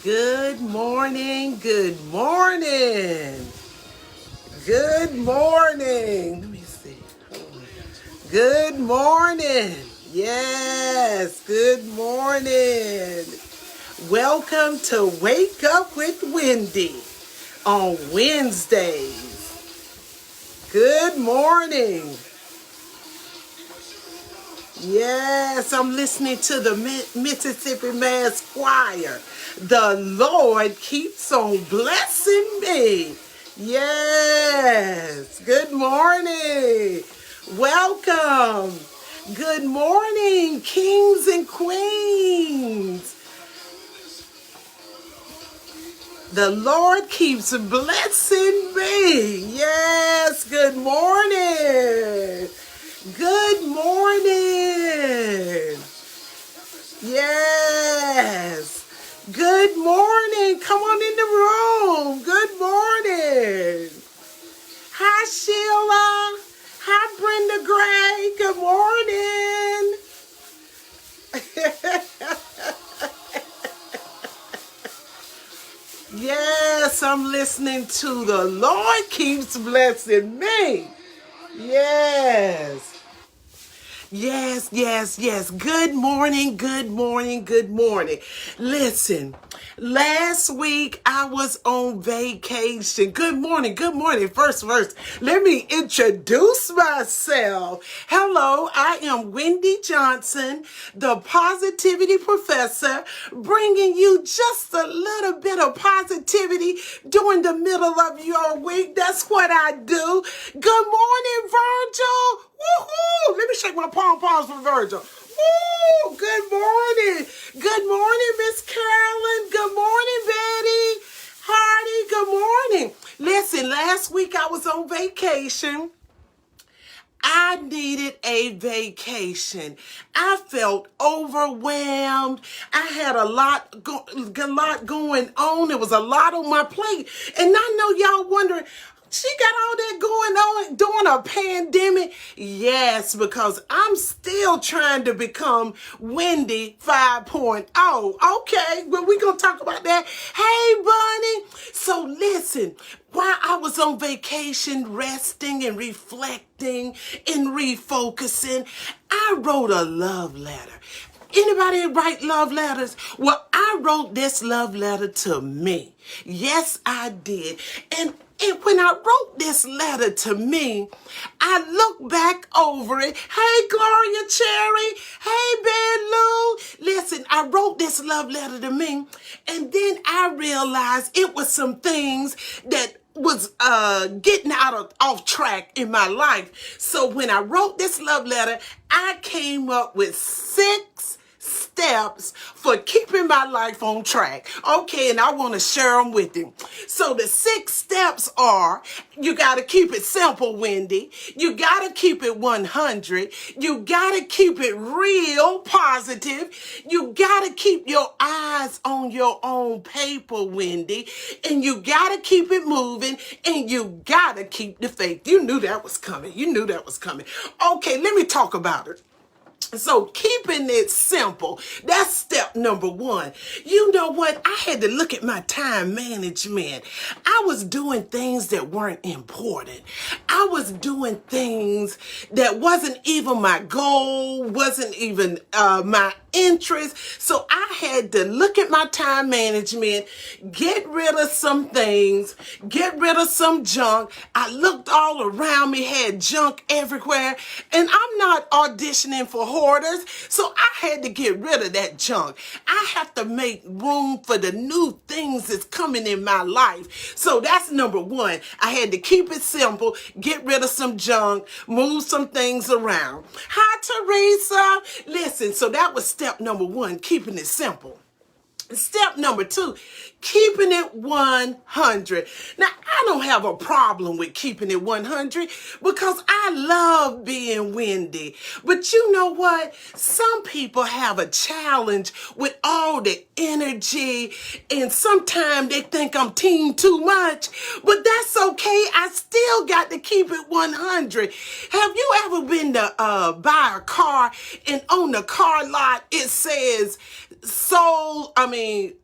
Good morning, good morning, good morning. Let me see. Good morning. Yes, good morning. Welcome to Wake Up with Wendy on Wednesdays. Good morning. Yes, I'm listening to the Mississippi Mass Choir. The Lord keeps on blessing me. Yes, good morning. Welcome. Good morning, kings and queens. The Lord keeps blessing me. Yes, good morning. Good morning. Yes. Good morning. Come on in the room. Good morning. Hi, Sheila. Hi, Brenda Gray. Good morning. Yes, I'm listening to the Lord keeps blessing me. Yes. Yes. Good morning, good morning, good morning. Listen, last week I was on vacation. Good morning. First, let me introduce myself. Hello, I am Wendy Johnson, the Positivity Professor, bringing you just a little bit of positivity during the middle of your week. That's what I do. Good morning, Virgil. Woohoo! Let me shake my pom-poms for Virgil. Woo! Good morning. Good morning, Miss Carolyn. Good morning, Betty. Hardy, good morning. Listen, last week I was on vacation. I needed a vacation. I felt overwhelmed. I had a lot going on. There was a lot on my plate. And I know y'all wondering, she got all that going on during a pandemic? Yes, because I'm still trying to become Wendy 5.0. Okay, well, we're going to talk about that. Hey, Bunny. So listen, while I was on vacation, resting and reflecting and refocusing, I wrote a love letter. Anybody write love letters? Well, I wrote this love letter to me. Yes, I did. And when I wrote this letter to me, I looked back over it. Hey, Gloria Cherry. Hey, Ben Lou. Listen, I wrote this love letter to me, and then I realized it was some things that was getting off track in my life. So when I wrote this love letter, I came up with 6 steps for keeping my life on track. Okay, and I want to share them with you. So the 6 steps are, you got to keep it simple, Wendy. You got to keep it 100. You got to keep it real positive. You got to keep your eyes on your own paper, Wendy. And you got to keep it moving. And you got to keep the faith. You knew that was coming. Okay, let me talk about it. So keeping it simple, that's step number 1. You know what? I had to look at my time management. I was doing things that weren't important. I was doing things that wasn't even my goal, wasn't even my interest. So I had to look at my time management, get rid of some things, get rid of some junk. I looked all around me, had junk everywhere, and I'm not auditioning for hoarders, so I had to get rid of that junk. I have to make room for the new things that's coming in my life. So that's number 1. I had to keep it simple, get rid of some junk, move some things around. Hi, Teresa. Listen, so that was step number 1, keeping it simple. Step number 2, keeping it 100. Now, I don't have a problem with keeping it 100 because I love being Wendy. But you know what? Some people have a challenge with all the energy, and sometimes they think I'm team too much, but that's okay. I still got to keep it 100. Have you ever been to buy a car and on the car lot it says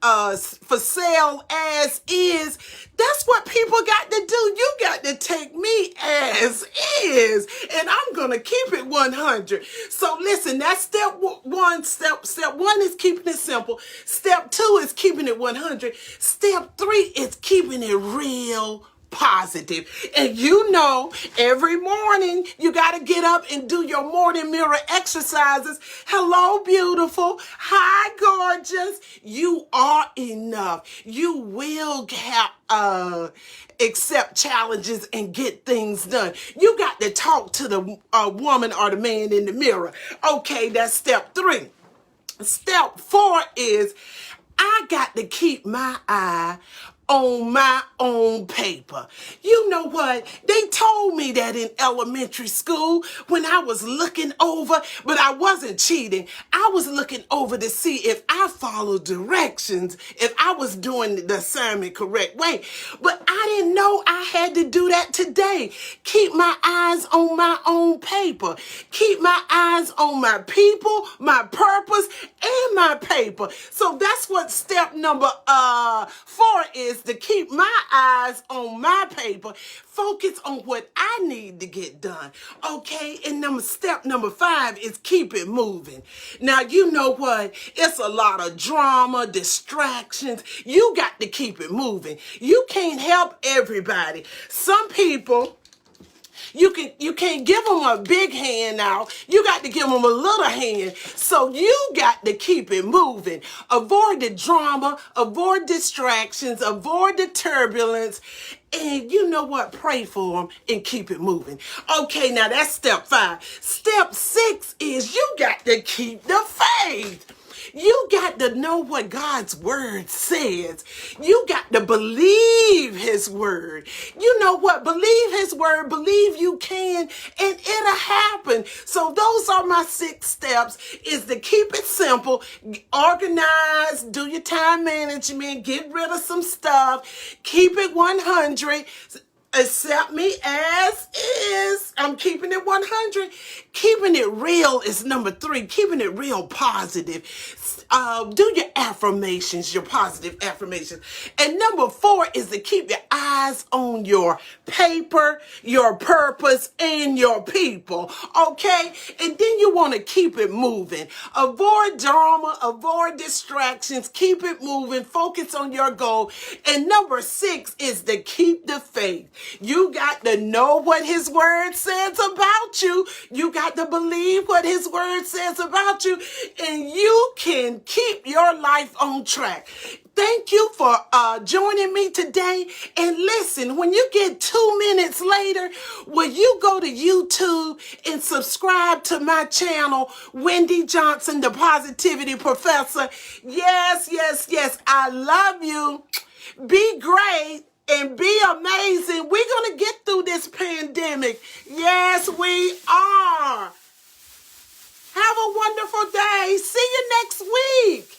for sale as is. That's what people got to do. You got to take me as is, and I'm going to keep it 100. So listen, that's step one. Step one is keeping it simple. Step two is keeping it 100. Step three is keeping it real positive. And you know, every morning you got to get up and do your morning mirror exercises. Hello, beautiful. Hi, gorgeous. You are enough. You will have accept challenges and get things done. You got to talk to the woman or the man in the mirror. Okay, that's step three. Step four is I got to keep my eye on my own paper. You know what? They told me that in elementary school when I was looking over, but I wasn't cheating. I was looking over to see if I followed directions, if I was doing the assignment correct way. But I didn't know I had to do that today. Keep my eyes on my own paper. Keep my eyes on my people, my purpose, and my paper. So that's what step number 4 is, to keep my eyes on my paper, focus on what I need to get done. Okay, and step number 5 is keep it moving. Now, you know what? It's a lot of drama, distractions. You got to keep it moving. You can't help everybody. Some people, you can't give them a big hand now. You got to give them a little hand. So you got to keep it moving. Avoid the drama, avoid distractions, avoid the turbulence. And you know what? Pray for them and keep it moving. Okay, now that's step 5. Step 6 is you got to keep the faith. You got to know what God's word says. You got to believe his word. You know what? Believe his word. Believe you can, and it'll happen. So those are my 6 steps, is to keep it simple, organize, do your time management, get rid of some stuff, keep it 100, accept me as is. I'm keeping it 100. Keeping it real is number 3. Keeping it real positive. Do your affirmations, your positive affirmations. And number 4 is to keep your eyes on your paper, your purpose, and your people. Okay? And then you want to keep it moving. Avoid drama, avoid distractions, keep it moving, focus on your goal. And number 6 is to keep the faith. You got to know what his word says about you. You got to believe what his word says about you, and you can keep your life on track. Thank you for joining me today. And listen, when you get 2 minutes later, will you go to YouTube and subscribe to my channel, Wendy Johnson, the Positivity Professor? Yes, yes, yes. I love you. Be great and be amazing. We're going to get through this pandemic. Yes, we are. Have a wonderful day. See you next week.